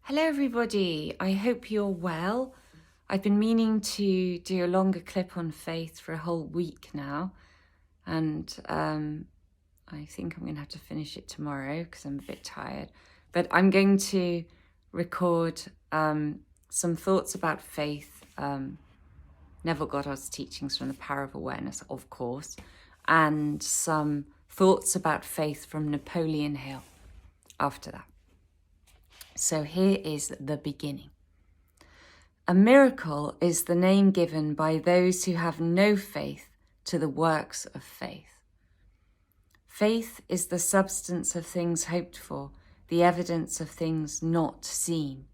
Hello everybody, I hope you're well. I've been meaning to do a longer clip on faith for a whole week now, and I think I'm going to have to finish it tomorrow because I'm a bit tired. But I'm going to record some thoughts about faith, Neville Goddard's teachings from the Power of Awareness, of course, and some thoughts about faith from Napoleon Hill after that. So here is the beginning. A miracle is the name given by those who have no faith to the works of faith. Faith is the substance of things hoped for, the evidence of things not seen.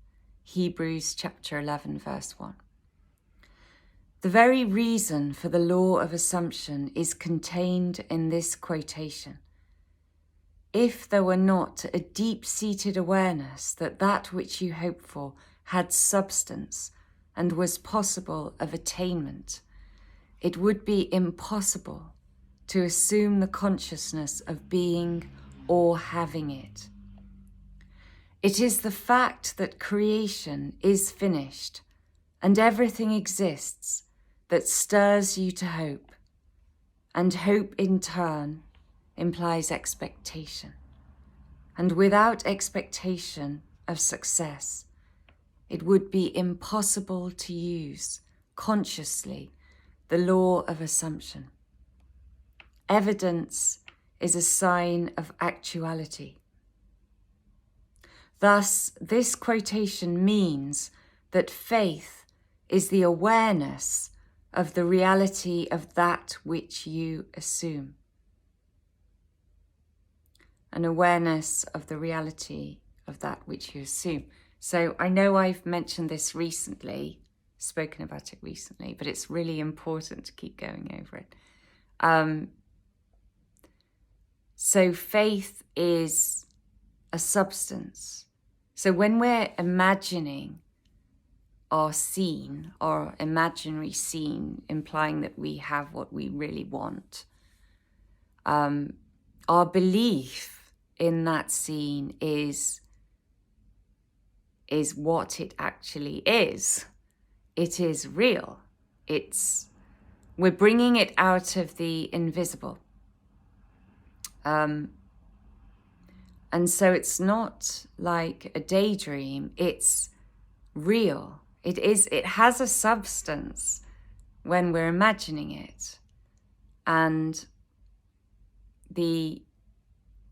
Hebrews chapter 11, verse 1. The very reason for the law of assumption is contained in this quotation. If there were not a deep-seated awareness that that which you hope for had substance and was possible of attainment, it would be impossible to assume the consciousness of being or having it. It is the fact that creation is finished and everything exists that stirs you to hope, and hope in turn implies expectation. And without expectation of success, it would be impossible to use consciously the law of assumption. Evidence is a sign of actuality. Thus, this quotation means that faith is the awareness of the reality of that which you assume. An awareness of the reality of that which you assume. So I know I've mentioned this recently, spoken about it recently, but it's really important to keep going over it. So faith is a substance. So when we're imagining our scene, or imaginary scene, implying that we have what we really want, our belief in that scene is what it actually is. It is real. We're bringing it out of the invisible. And so it's not like a daydream, it's real. It has a substance when we're imagining it. And the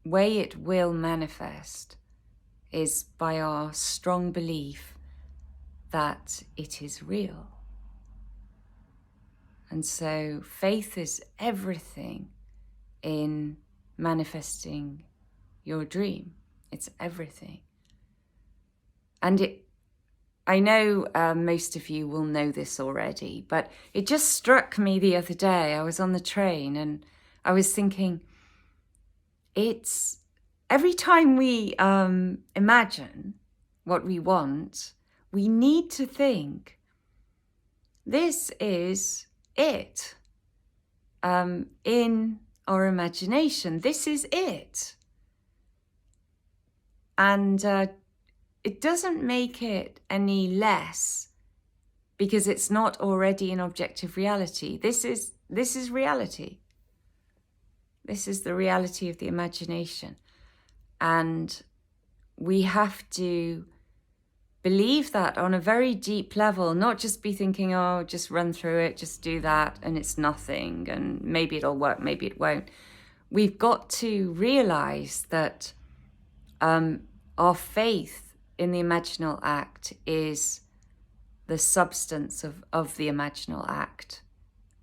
way it will manifest is by our strong belief that it is real. And so faith is everything in manifesting your dream. It's everything. And I know most of you will know this already, but it just struck me the other day. I was on the train and I was thinking, it's every time we imagine what we want, we need to think, this is it. In our imagination, this is it. And it doesn't make it any less because it's not already an objective reality. This is reality. This is the reality of the imagination. And we have to believe that on a very deep level, not just be thinking, oh, just run through it, just do that, and it's nothing, and maybe it'll work, maybe it won't. We've got to realize that our faith in the imaginal act is the substance of the imaginal act,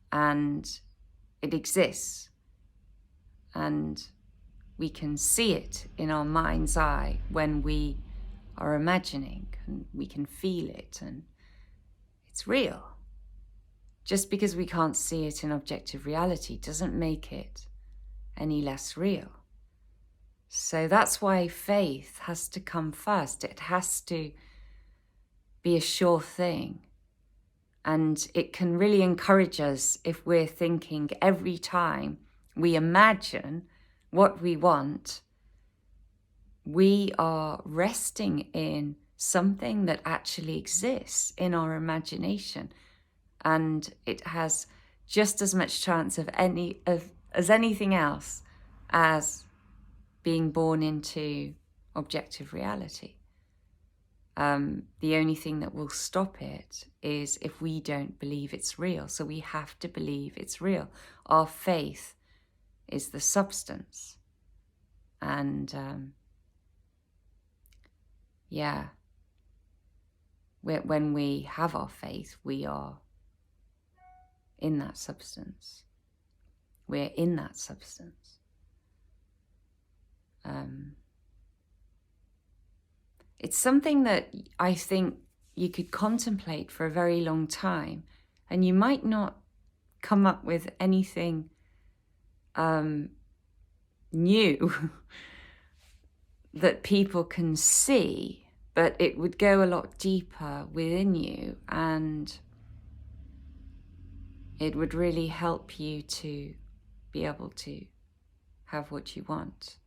and it exists. And we can see it in our mind's eye when we are imagining, and we can feel it, and it's real. Just because we can't see it in objective reality doesn't make it any less real. So that's why faith has to come first. It has to be a sure thing. And it can really encourage us if we're thinking every time we imagine what we want, we are resting in something that actually exists in our imagination, and it has just as much chance as anything else as being born into objective reality. The only thing that will stop it is if we don't believe it's real. So we have to believe it's real. Our faith is the substance. And when we have our faith, we are in that substance. We're in that substance. It's something that I think you could contemplate for a very long time, and you might not come up with anything new that people can see, but it would go a lot deeper within you, and it would really help you to be able to have what you want.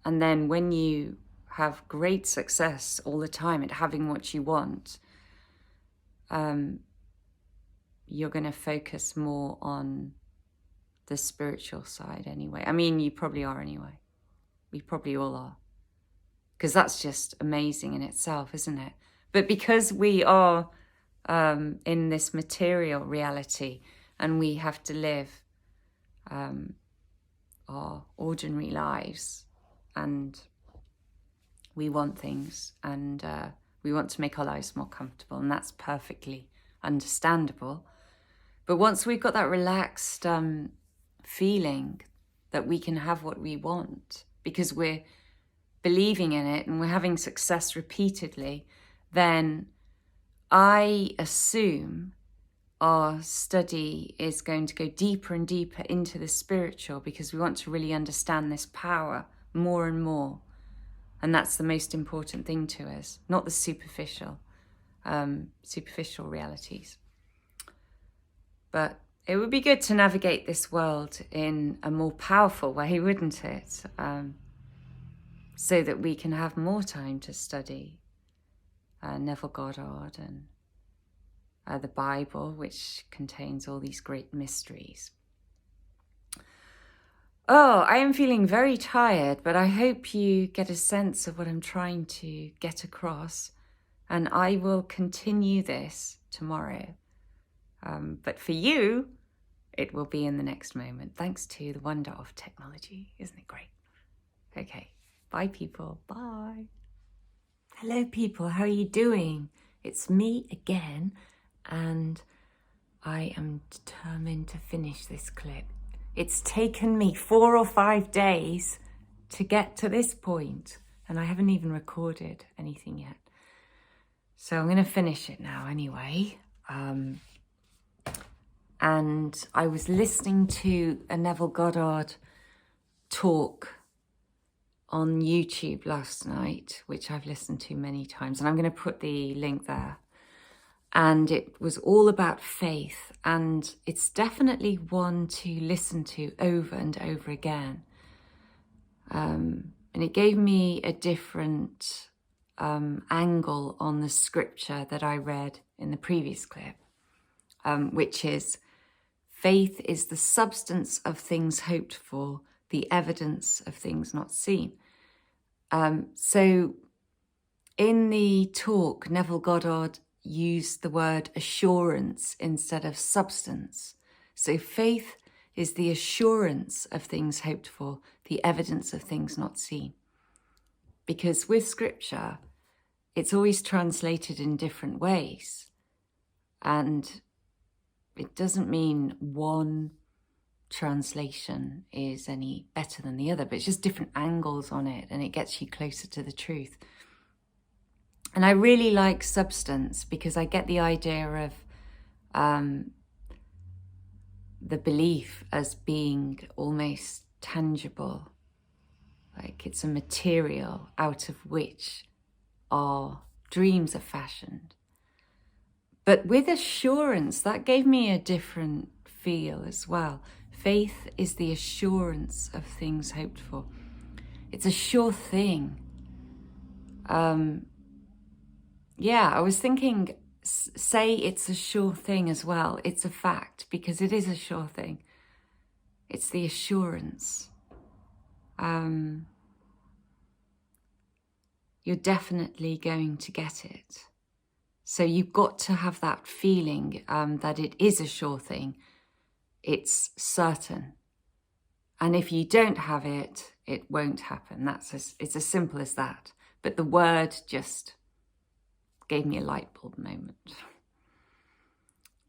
And then when you have great success all the time at having what you want, you're going to focus more on the spiritual side anyway. I mean, you probably are anyway. We probably all are. Because that's just amazing in itself, isn't it? But because we are in this material reality and we have to live our ordinary lives, and we want things, and we want to make our lives more comfortable, and that's perfectly understandable. But once we've got that relaxed feeling that we can have what we want because we're believing in it and we're having success repeatedly, then I assume our study is going to go deeper and deeper into the spiritual, because we want to really understand this power more and more. And that's the most important thing to us, not the superficial realities. But it would be good to navigate this world in a more powerful way, wouldn't it? So that we can have more time to study Neville Goddard and the Bible, which contains all these great mysteries. Oh, I am feeling very tired, but I hope you get a sense of what I'm trying to get across, and I will continue this tomorrow. But for you, it will be in the next moment, thanks to the wonder of technology. Isn't it great? Okay, bye people, bye. Hello people, how are you doing? It's me again, and I am determined to finish this clip. It's taken me 4 or 5 days to get to this point, and I haven't even recorded anything yet. So I'm going to finish it now anyway. And I was listening to a Neville Goddard talk on YouTube last night, which I've listened to many times, and I'm going to put the link there. And it was all about faith, and it's definitely one to listen to over and over again. And it gave me a different angle on the scripture that I read in the previous clip, which is, faith is the substance of things hoped for, the evidence of things not seen. So in the talk, Neville Goddard used the word assurance instead of substance. So faith is the assurance of things hoped for, the evidence of things not seen. Because with scripture, it's always translated in different ways. And it doesn't mean one translation is any better than the other, but it's just different angles on it, and it gets you closer to the truth. And I really like substance because I get the idea of the belief as being almost tangible, like it's a material out of which our dreams are fashioned. But with assurance, that gave me a different feel as well. Faith is the assurance of things hoped for. It's a sure thing. Yeah, I was thinking, say it's a sure thing as well. It's a fact, because it is a sure thing. It's the assurance. You're definitely going to get it. So you've got to have that feeling that it is a sure thing. It's certain. And if you don't have it, it won't happen. It's as simple as that. But the word just gave me a light bulb moment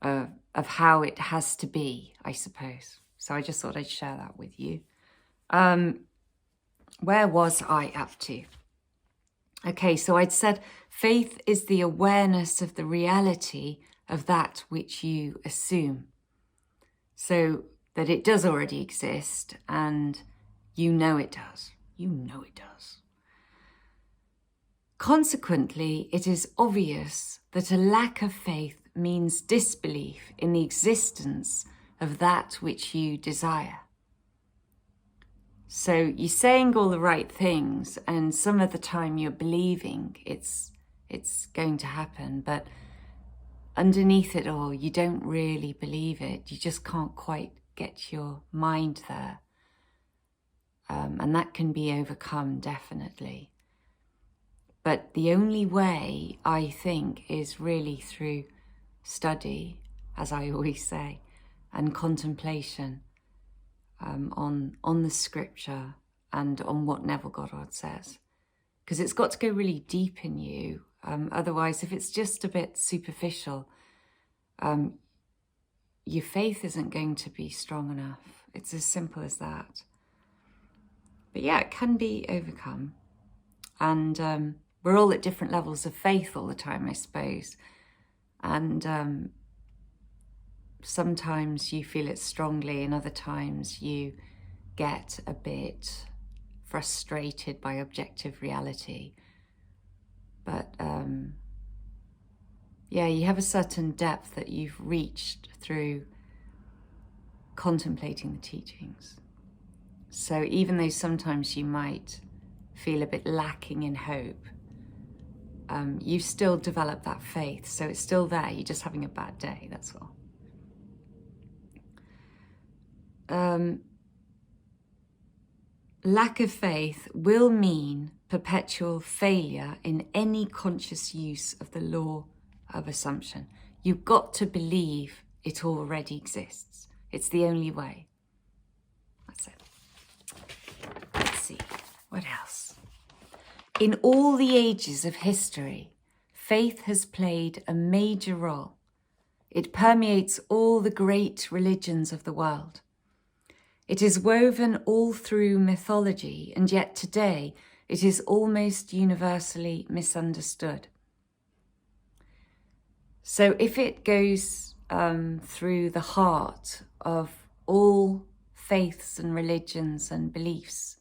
of how it has to be, I suppose. So I just thought I'd share that with you. Where was I up to? Okay, so I'd said faith is the awareness of the reality of that which you assume. So that it does already exist and you know it does. You know it does. Consequently, it is obvious that a lack of faith means disbelief in the existence of that which you desire. So you're saying all the right things, and some of the time you're believing it's going to happen, but underneath it all, you don't really believe it. You just can't quite get your mind there. And that can be overcome, definitely. But the only way, I think, is really through study, as I always say, and contemplation on the scripture and on what Neville Goddard says. Because it's got to go really deep in you. Otherwise, if it's just a bit superficial, your faith isn't going to be strong enough. It's as simple as that. But yeah, it can be overcome. And we're all at different levels of faith all the time, I suppose. And sometimes you feel it strongly, and other times you get a bit frustrated by objective reality. But yeah, you have a certain depth that you've reached through contemplating the teachings. So even though sometimes you might feel a bit lacking in hope, you've still developed that faith. So it's still there. You're just having a bad day, that's all. Lack of faith will mean perpetual failure in any conscious use of the law of assumption. You've got to believe it already exists. It's the only way. That's it. Let's see, what else? In all the ages of history, faith has played a major role. It permeates all the great religions of the world. It is woven all through mythology, and yet today it is almost universally misunderstood. So if it goes through the heart of all faiths and religions and beliefs,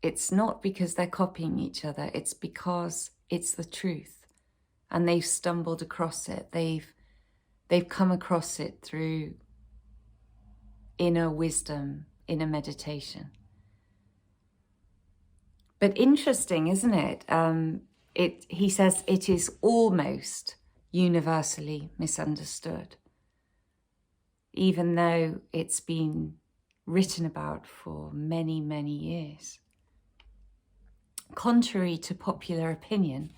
it's not because they're copying each other, it's because it's the truth and they've stumbled across it. They've come across it through inner wisdom, inner meditation. But interesting, isn't it? He says it is almost universally misunderstood, even though it's been written about for many, many years. Contrary to popular opinion,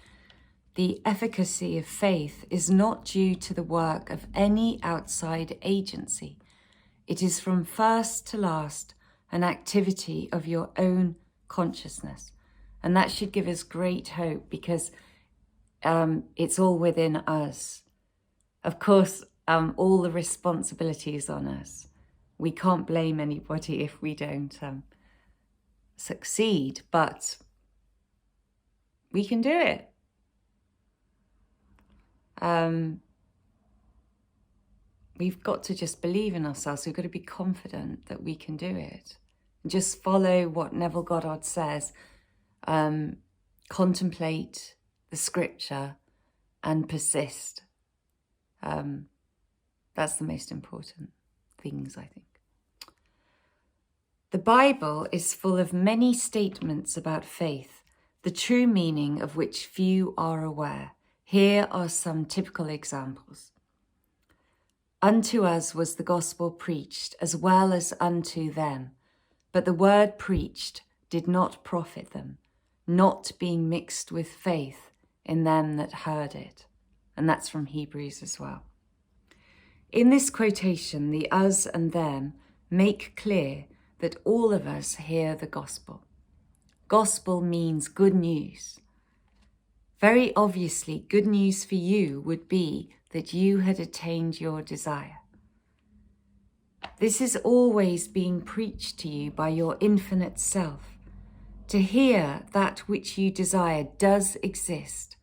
the efficacy of faith is not due to the work of any outside agency. It is from first to last an activity of your own consciousness. And that should give us great hope, because it's all within us. Of course, all the responsibility is on us. We can't blame anybody if we don't succeed, but we can do it. We've got to just believe in ourselves. We've got to be confident that we can do it. Just follow what Neville Goddard says. Contemplate the scripture and persist. That's the most important things, I think. The Bible is full of many statements about faith the true meaning of which few are aware. Here are some typical examples. Unto us was the gospel preached, as well as unto them. But the word preached did not profit them, not being mixed with faith in them that heard it. And that's from Hebrews as well. In this quotation, the us and them make clear that all of us hear the gospel. Gospel means good news. Very obviously, good news for you would be that you had attained your desire. This is always being preached to you by your infinite self. To hear that which you desire does exist,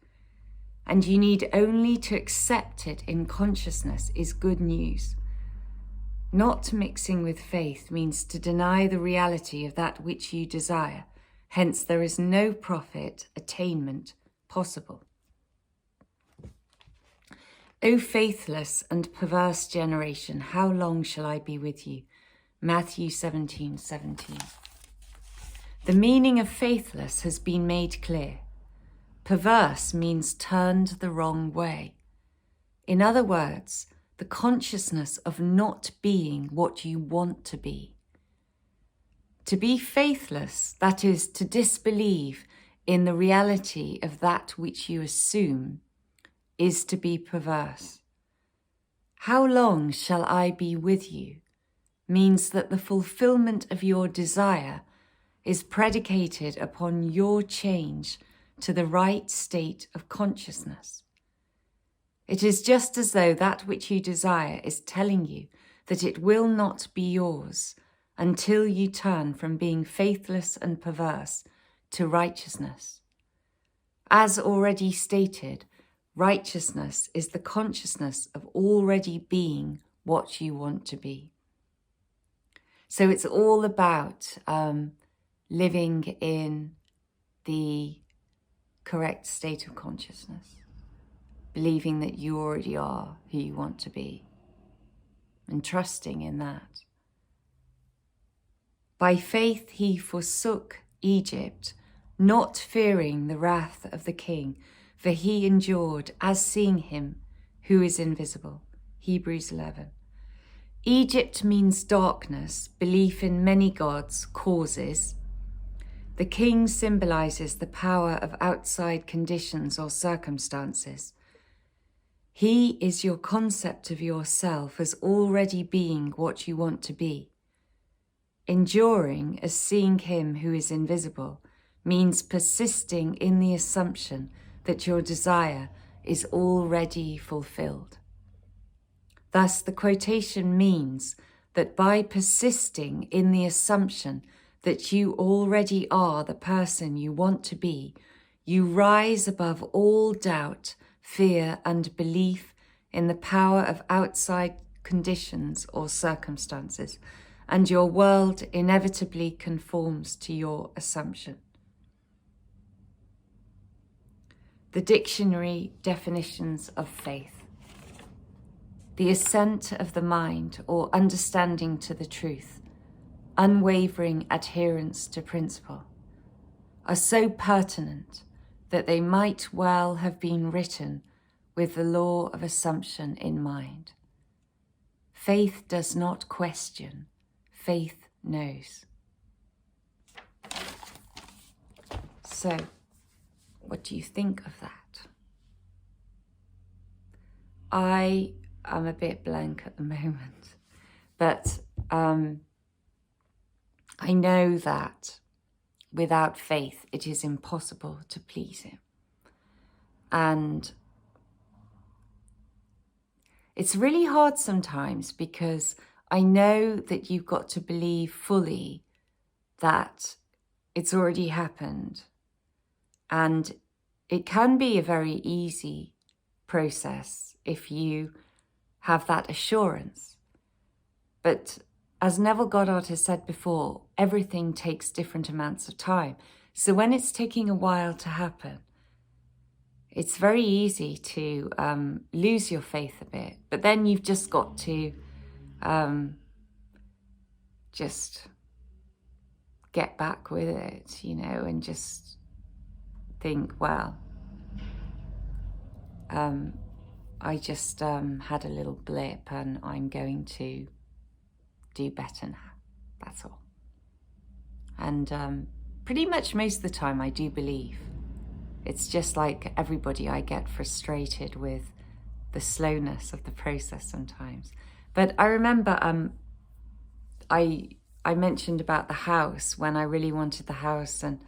and you need only to accept it in consciousness is good news. Not mixing with faith means to deny the reality of that which you desire. Hence, there is no profit, attainment possible. O faithless and perverse generation, how long shall I be with you? Matthew 17:17. The meaning of faithless has been made clear. Perverse means turned the wrong way. In other words, the consciousness of not being what you want to be. To be faithless, that is, to disbelieve in the reality of that which you assume, is to be perverse. How long shall I be with you means that the fulfillment of your desire is predicated upon your change to the right state of consciousness. It is just as though that which you desire is telling you that it will not be yours until you turn from being faithless and perverse to righteousness. As already stated, righteousness is the consciousness of already being what you want to be. So it's all about living in the correct state of consciousness, believing that you already are who you want to be, and trusting in that. By faith he forsook Egypt, not fearing the wrath of the king, for he endured as seeing him who is invisible. Hebrews 11. Egypt means darkness, belief in many gods, causes. The king symbolizes the power of outside conditions or circumstances. He is your concept of yourself as already being what you want to be. Enduring as seeing him who is invisible means persisting in the assumption that your desire is already fulfilled. Thus, the quotation means that by persisting in the assumption that you already are the person you want to be, you rise above all doubt, fear, and belief in the power of outside conditions or circumstances, and your world inevitably conforms to your assumption. The dictionary definitions of faith. The assent of the mind or understanding to the truth, unwavering adherence to principle, are so pertinent that they might well have been written with the law of assumption in mind. Faith does not question, faith knows. So, what do you think of that? I am a bit blank at the moment, but I know that without faith it is impossible to please him. And it's really hard sometimes because I know that you've got to believe fully that it's already happened. And it can be a very easy process if you have that assurance. But as Neville Goddard has said before, everything takes different amounts of time. So when it's taking a while to happen, it's very easy to lose your faith a bit. But then you've just got to just get back with it, and just think, well, I just had a little blip and I'm going to do better now. That's all. And pretty much most of the time I do believe. It's just like everybody, I get frustrated with the slowness of the process sometimes. But I remember I mentioned about the house when I really wanted the house, and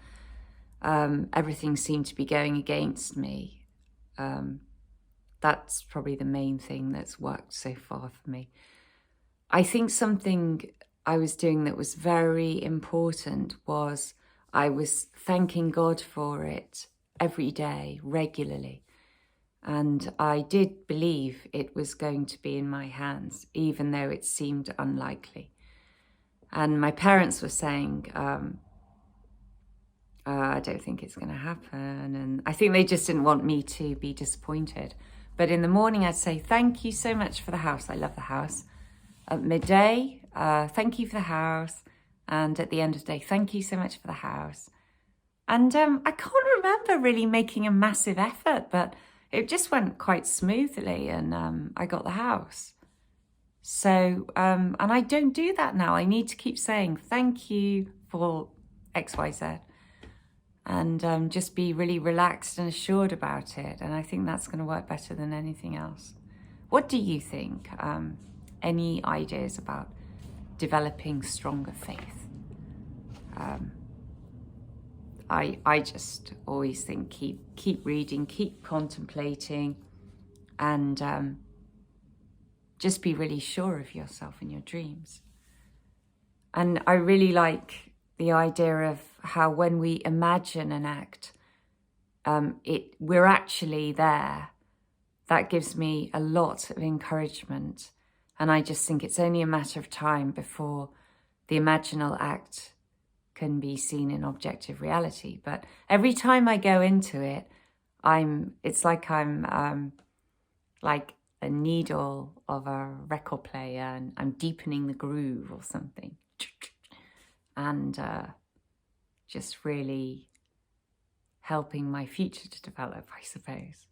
everything seemed to be going against me. That's probably the main thing that's worked so far for me. I think something I was doing that was very important was I was thanking God for it every day, regularly. And I did believe it was going to be in my hands, even though it seemed unlikely. And my parents were saying, I don't think it's going to happen. And I think they just didn't want me to be disappointed. But in the morning, I'd say, thank you so much for the house. I love the house. At midday, thank you for the house. And at the end of the day, thank you so much for the house. And I can't remember really making a massive effort, but it just went quite smoothly, and I got the house. So, and I don't do that now. I need to keep saying thank you for X, Y, Z, and just be really relaxed and assured about it. And I think that's going to work better than anything else. What do you think? Any ideas about developing stronger faith? I just always think keep reading, keep contemplating, and just be really sure of yourself and your dreams. And I really like the idea of how when we imagine an act, we're actually there. That gives me a lot of encouragement. And I just think it's only a matter of time before the imaginal act can be seen in objective reality. But every time I go into it, it's like I'm like a needle of a record player, and I'm deepening the groove or something. And just really helping my future to develop, I suppose.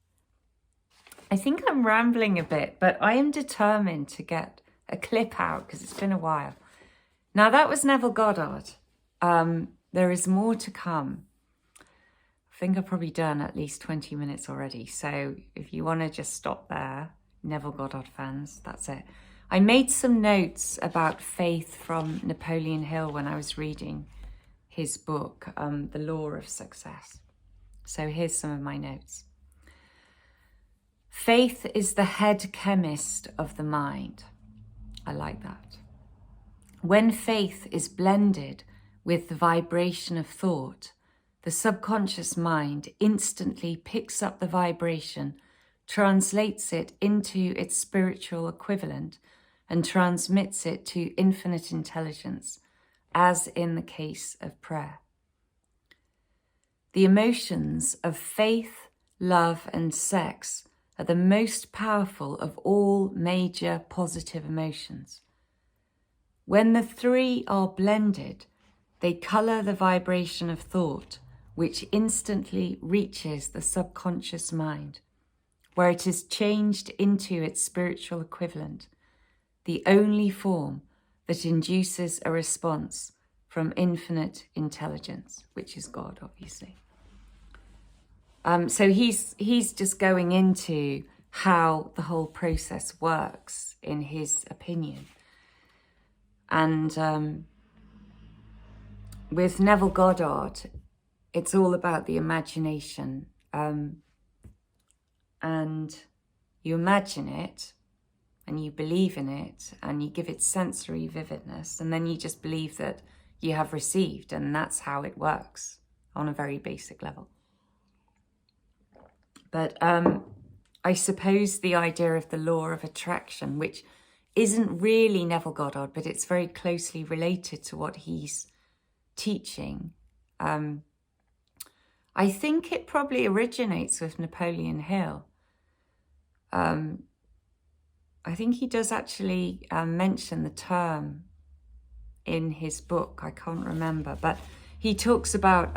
I think I'm rambling a bit, but I am determined to get a clip out because it's been a while. Now, that was Neville Goddard. There is more to come. I think I've probably done at least 20 minutes already. So if you want to just stop there, Neville Goddard fans, that's it. I made some notes about faith from Napoleon Hill when I was reading his book, The Law of Success. So here's some of my notes. Faith is the head chemist of the mind. I like that. When faith is blended with the vibration of thought, the subconscious mind instantly picks up the vibration, translates it into its spiritual equivalent, and transmits it to infinite intelligence, as in the case of prayer. The emotions of faith, love, and sex are the most powerful of all major positive emotions. When the three are blended, they colour the vibration of thought, which instantly reaches the subconscious mind, where it is changed into its spiritual equivalent, the only form that induces a response from infinite intelligence, which is God, obviously. So he's just going into how the whole process works, in his opinion. And with Neville Goddard, it's all about the imagination. And you imagine it, and you believe in it, and you give it sensory vividness, and then you just believe that you have received, and that's how it works on a very basic level. But I suppose the idea of the law of attraction, which isn't really Neville Goddard, but it's very closely related to what he's teaching. I think it probably originates with Napoleon Hill. I think he does actually mention the term in his book. I can't remember, but he talks about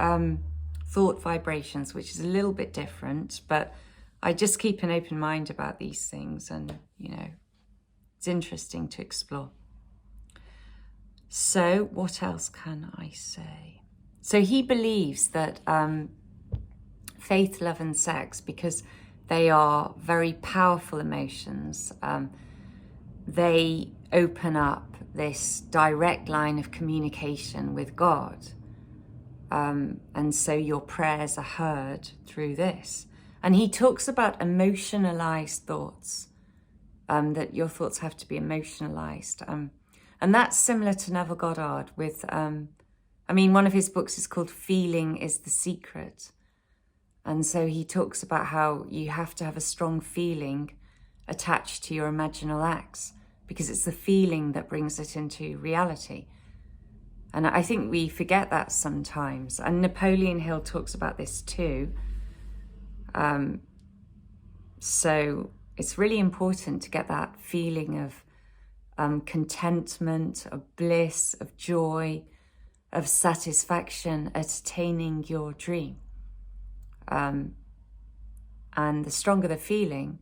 thought vibrations, which is a little bit different, but I just keep an open mind about these things, and, you know, it's interesting to explore. So what else can I say? So he believes that faith, love and sex, because they are very powerful emotions, they open up this direct line of communication with God. And so your prayers are heard through this. And he talks about emotionalized thoughts, that your thoughts have to be emotionalized. And that's similar to Neville Goddard with, one of his books is called Feeling is the Secret. And so he talks about how you have to have a strong feeling attached to your imaginal acts, because it's the feeling that brings it into reality. And I think we forget that sometimes. And Napoleon Hill talks about this too. So it's really important to get that feeling of contentment, of bliss, of joy, of satisfaction at attaining your dream. And the stronger the feeling,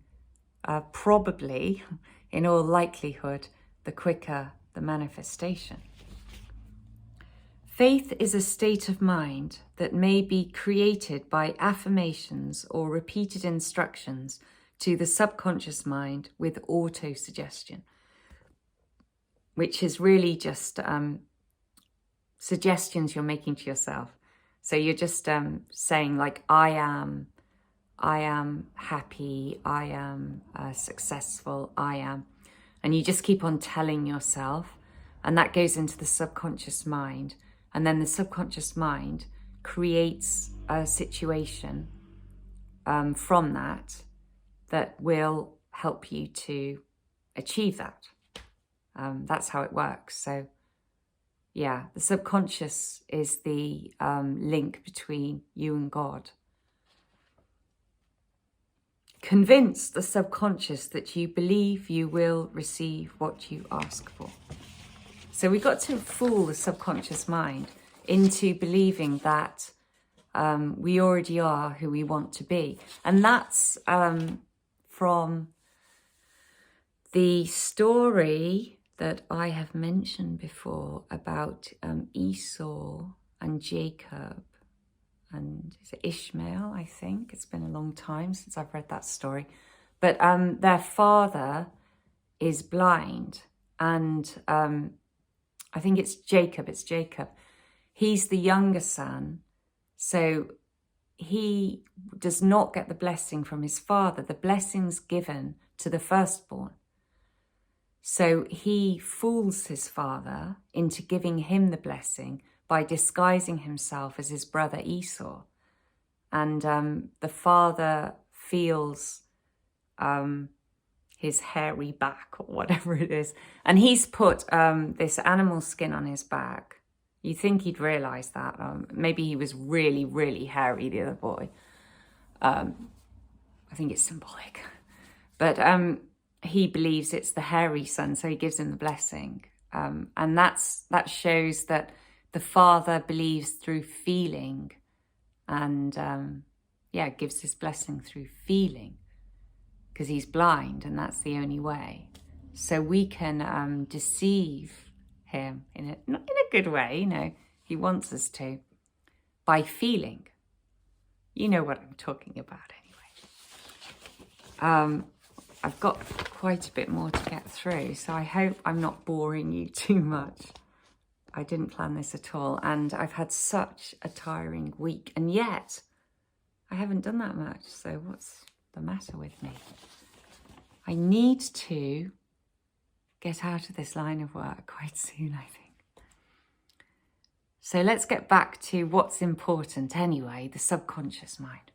probably, in all likelihood, the quicker the manifestation. Faith is a state of mind that may be created by affirmations or repeated instructions to the subconscious mind with auto-suggestion, which is really just suggestions you're making to yourself. So you're just saying like, I am happy, I am successful, I am. And you just keep on telling yourself, and that goes into the subconscious mind. And then the subconscious mind creates a situation from that will help you to achieve that. That's how it works. So yeah, the subconscious is the link between you and God. Convince the subconscious that you believe you will receive what you ask for. So we've got to fool the subconscious mind into believing that we already are who we want to be. And that's from the story that I have mentioned before about Esau and Jacob and is it Ishmael, I think. It's been a long time since I've read that story. But their father is blind, and I think it's Jacob. He's the younger son, so he does not get the blessing from his father. The blessing's given to the firstborn. So he fools his father into giving him the blessing by disguising himself as his brother Esau. And the father feels his hairy back or whatever it is. And he's put this animal skin on his back. You'd think he'd realise that. Maybe he was really, really hairy, the other boy. I think it's symbolic. But he believes it's the hairy son, so he gives him the blessing. And that shows that the father believes through feeling and, gives his blessing through feeling because he's blind and that's the only way. So we can deceive him not in a good way, you know, he wants us to, by feeling. You know what I'm talking about anyway. I've got quite a bit more to get through, so I hope I'm not boring you too much. I didn't plan this at all, and I've had such a tiring week, and yet I haven't done that much, so what's the matter with me? I need to get out of this line of work quite soon, I think. So let's get back to what's important anyway, the subconscious mind.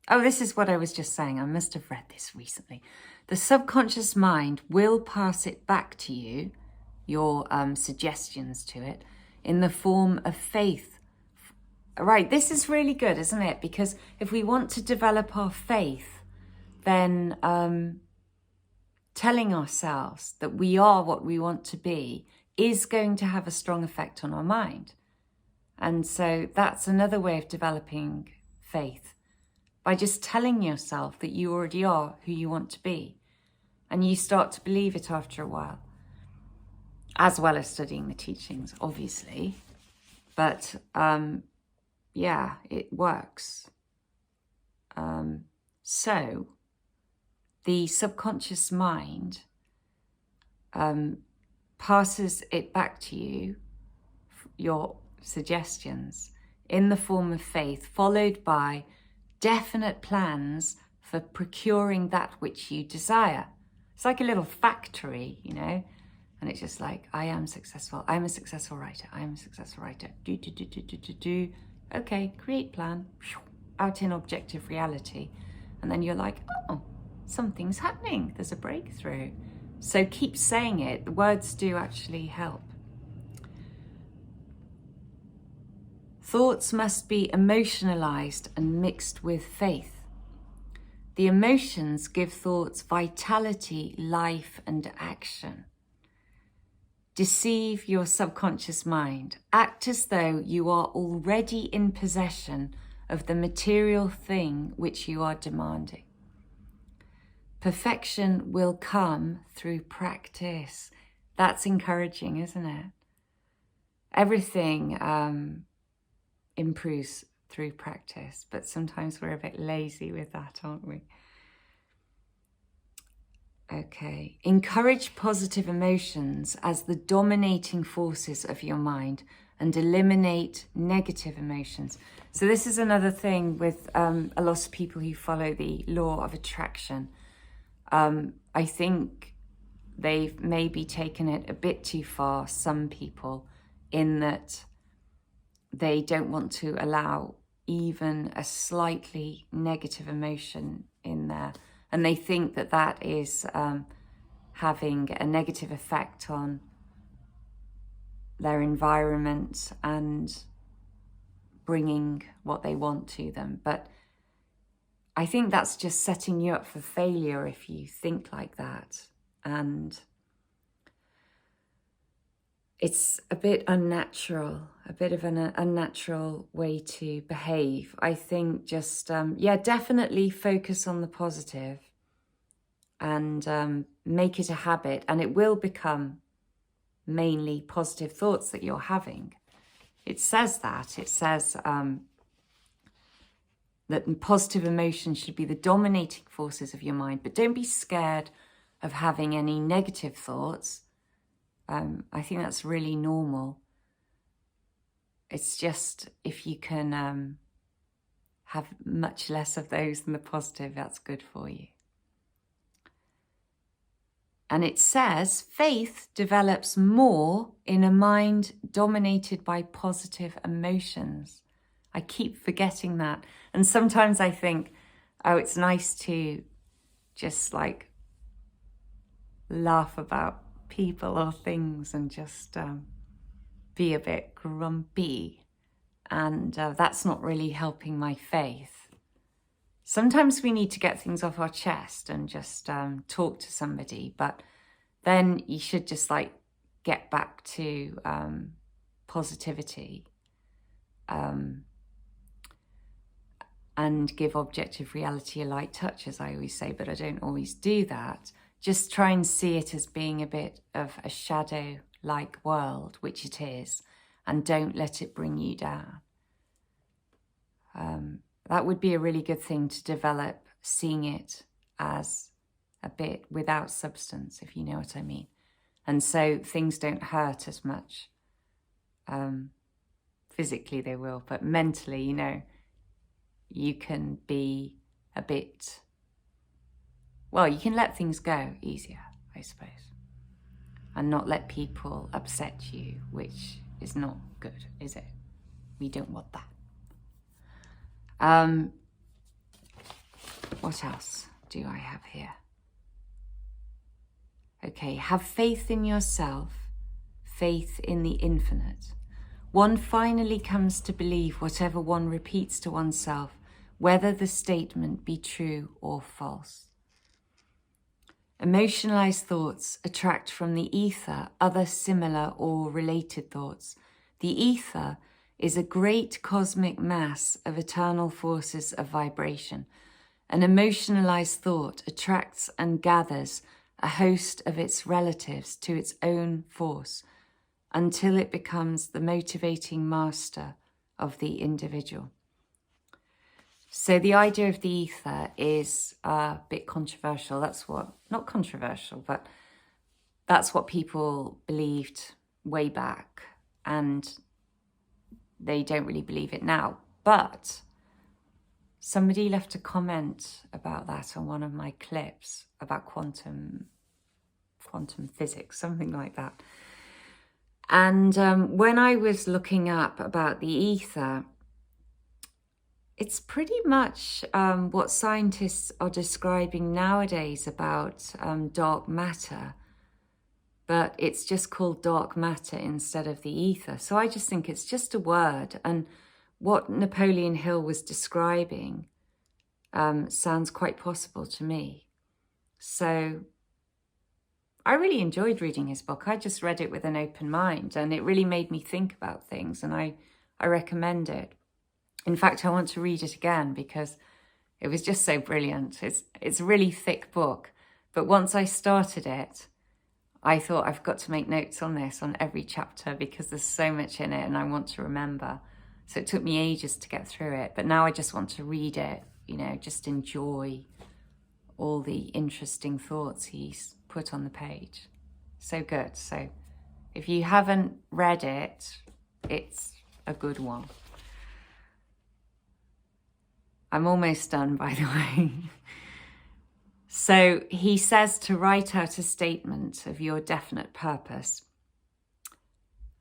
This is what I was just saying. I must have read this recently. The subconscious mind will pass it back to you, your suggestions to it, in the form of faith. Right, this is really good, isn't it? Because if we want to develop our faith, then telling ourselves that we are what we want to be is going to have a strong effect on our mind. And so that's another way of developing faith, by just telling yourself that you already are who you want to be. And you start to believe it after a while, as well as studying the teachings, obviously. But yeah, it works. So the subconscious mind passes it back to you, your suggestions, in the form of faith, followed by definite plans for procuring that which you desire. It's like a little factory, you know, and it's just like, I am successful. I'm a successful writer. I'm a successful writer. Do. Okay, create plan. Out in objective reality. And then you're like, oh, something's happening. There's a breakthrough. So keep saying it. The words do actually help. Thoughts must be emotionalized and mixed with faith. The emotions give thoughts vitality, life, and action. Deceive your subconscious mind. Act as though you are already in possession of the material thing which you are demanding. Perfection will come through practice. That's encouraging, isn't it? Everything improves through practice, but sometimes we're a bit lazy with that, aren't we? Okay. Encourage positive emotions as the dominating forces of your mind and eliminate negative emotions. So this is another thing with a lot of people who follow the law of attraction. I think they've maybe taken it a bit too far, some people, in that they don't want to allow even a slightly negative emotion in there. And they think that that is having a negative effect on their environment and bringing what they want to them. But I think that's just setting you up for failure if you think like that. And it's a bit unnatural, a bit of an unnatural way to behave. I think just, definitely focus on the positive and make it a habit, and it will become mainly positive thoughts that you're having. It says that. It says that positive emotions should be the dominating forces of your mind, but don't be scared of having any negative thoughts. I think that's really normal. It's just if you can have much less of those than the positive, that's good for you. And it says faith develops more in a mind dominated by positive emotions. I keep forgetting that. And sometimes I think, oh, it's nice to just like laugh about people or things and just be a bit grumpy. And that's not really helping my faith. Sometimes we need to get things off our chest and just talk to somebody, but then you should just like get back to positivity and give objective reality a light touch, as I always say, but I don't always do that. Just try and see it as being a bit of a shadow-like world, which it is, and don't let it bring you down. That would be a really good thing to develop, seeing it as a bit without substance, if you know what I mean. And so things don't hurt as much. Physically they will, but mentally, you know, you can be a bit, well, you can let things go easier, I suppose, and not let people upset you, which is not good, is it? We don't want that. What else do I have here? Okay, have faith in yourself, faith in the infinite. One finally comes to believe whatever one repeats to oneself, whether the statement be true or false. Emotionalized thoughts attract from the ether other similar or related thoughts. The ether is a great cosmic mass of eternal forces of vibration. An emotionalized thought attracts and gathers a host of its relatives to its own force until it becomes the motivating master of the individual. So the idea of the ether is a bit controversial. That's what, not controversial, but that's what people believed way back, and they don't really believe it now. But somebody left a comment about that on one of my clips about quantum physics, something like that. And when I was looking up about the ether, it's pretty much what scientists are describing nowadays about dark matter, but it's just called dark matter instead of the ether. So I just think it's just a word, and what Napoleon Hill was describing sounds quite possible to me. So I really enjoyed reading his book. I just read it with an open mind, and it really made me think about things, and I recommend it. In fact, I want to read it again because it was just so brilliant. It's a really thick book, but once I started it, I thought I've got to make notes on this, on every chapter, because there's so much in it and I want to remember. So it took me ages to get through it, but now I just want to read it, you know, just enjoy all the interesting thoughts he's put on the page. So good. So if you haven't read it, it's a good one. I'm almost done, by the way. So he says to write out a statement of your definite purpose.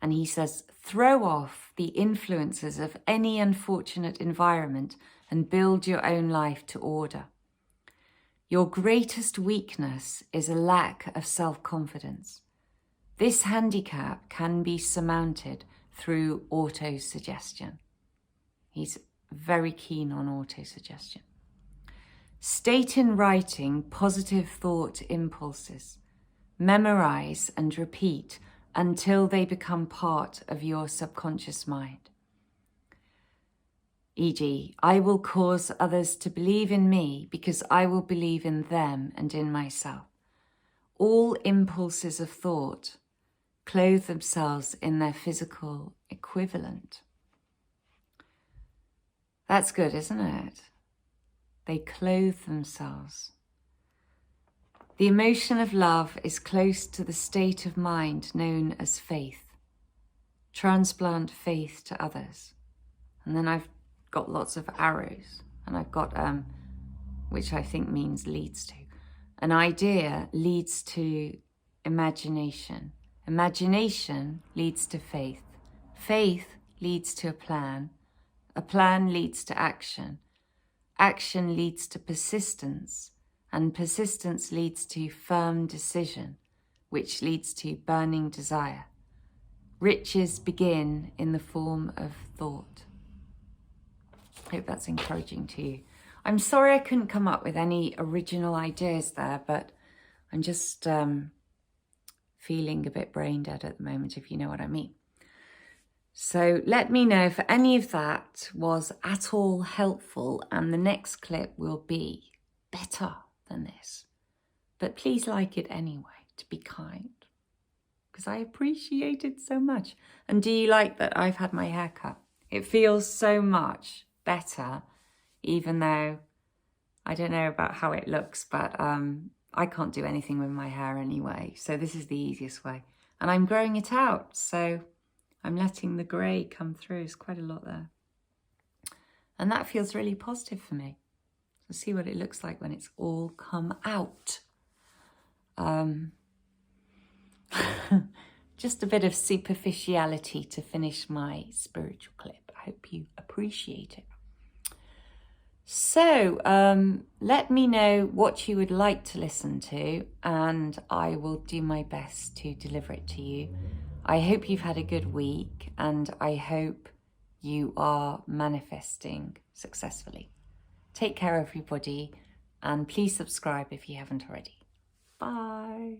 And he says, throw off the influences of any unfortunate environment and build your own life to order. Your greatest weakness is a lack of self-confidence. This handicap can be surmounted through auto-suggestion. He's very keen on auto-suggestion. State in writing positive thought impulses. Memorize and repeat until they become part of your subconscious mind. E.g., I will cause others to believe in me because I will believe in them and in myself. All impulses of thought clothe themselves in their physical equivalent. That's good, isn't it? They clothe themselves. The emotion of love is close to the state of mind known as faith. Transplant faith to others. And then I've got lots of arrows, and I've got, which I think means leads to. An idea leads to imagination. Imagination leads to faith. Faith leads to a plan. A plan leads to action. Action leads to persistence, and persistence leads to firm decision, which leads to burning desire. Riches begin in the form of thought. I hope that's encouraging to you. I'm sorry I couldn't come up with any original ideas there, but I'm just feeling a bit brain dead at the moment, if you know what I mean. So let me know if any of that was at all helpful, and the next clip will be better than this. But please like it anyway, to be kind, because I appreciate it so much. And do you like that I've had my hair cut? It feels so much better, even though I don't know about how it looks, but I can't do anything with my hair anyway. So this is the easiest way. And I'm growing it out, so I'm letting the grey come through. There's quite a lot there. And that feels really positive for me. So see what it looks like when it's all come out. Just a bit of superficiality to finish my spiritual clip. I hope you appreciate it. So let me know what you would like to listen to, and I will do my best to deliver it to you. I hope you've had a good week, and I hope you are manifesting successfully. Take care, everybody, and please subscribe if you haven't already. Bye.